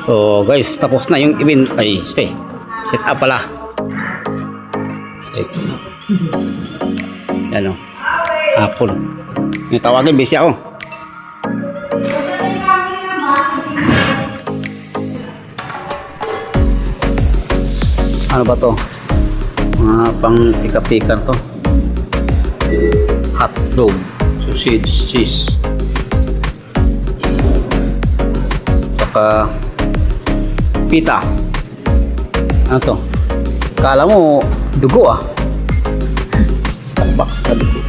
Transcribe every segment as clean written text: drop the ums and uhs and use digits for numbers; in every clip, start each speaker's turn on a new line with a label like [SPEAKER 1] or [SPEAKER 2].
[SPEAKER 1] So guys, tapos na yung event. Ay, stay. Set up pala. Set. Yan o. Apple. Yung tawagin, busy ako. Ano ba to? Mga pang pika-pika to. Hot dog, sausage, cheese. Saka pita. Ano to? Kala mo dugo ah. Starbucks na dugo.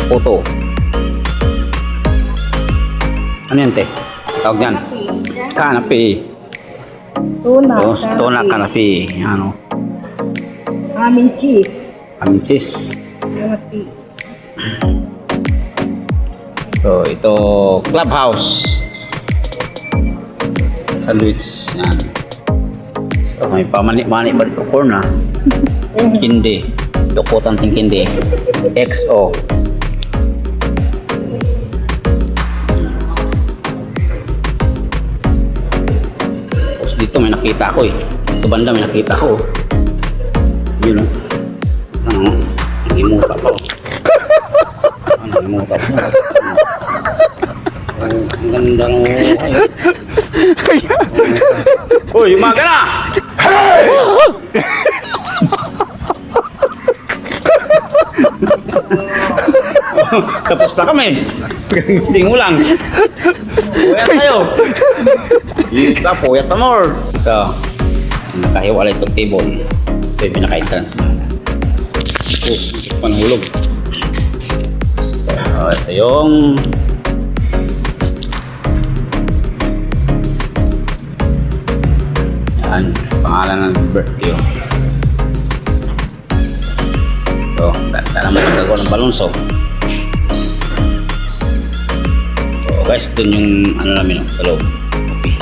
[SPEAKER 1] Photo. Ano yan, te? Tawag yan? Kanapi.
[SPEAKER 2] Tuna.
[SPEAKER 1] Tuna kanapi. Ano?
[SPEAKER 2] Amin cheese.
[SPEAKER 1] Amin cheese.
[SPEAKER 2] Kanapi.
[SPEAKER 1] So, ito Clubhouse. Sandwich. Yan. So, may pamani-mani ba dito? Corn, ha? Kindi. Dukutan ting kindi. XO. Dito may nakita ko eh. Ito banda may nakita ko. Yun o. Ano? Nangimuta pa o. Nangimuta pa o. Ang ganda ng ay. Uy, umaga na! Tapos na kami. Gising mo lang. Puyat tayo. Ika, puyat na more. Ito. Nakahiwalay itong table. Ito yung pinaka-entrance na. Oh, panhulog. So, ito yung yan, pangalan ng birthday. So, ganda naman ang gagawa ng balonso. So guys, dun yung ano namin sa loob. Okay.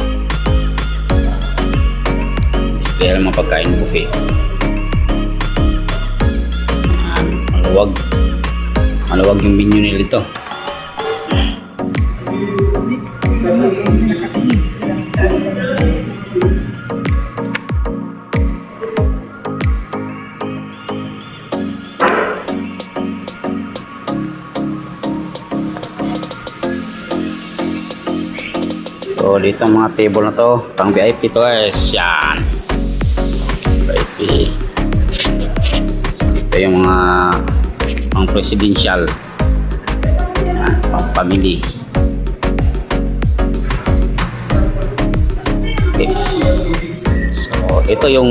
[SPEAKER 1] Display lang mga pagkain buffet. Yan, maluwag. Maluwag yung menu nila dito. So dito ang mga table na to, pang VIP to guys. Yan, VIP. Ito yung mga pang presidential. Yan, pang family. Okay. So ito yung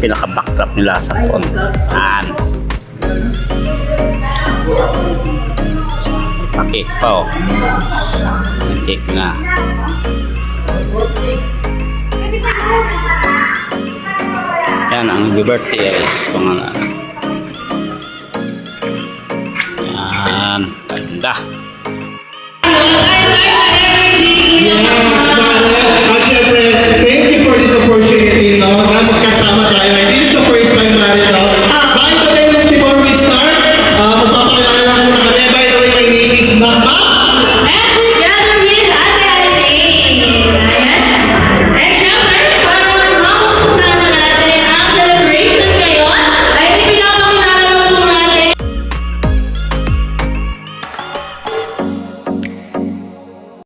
[SPEAKER 1] pinaka backdrop nila sa phone. Yan, pakik pa oh. Cake na. Yan ang birthday guys, pangalan. Yan, ganda.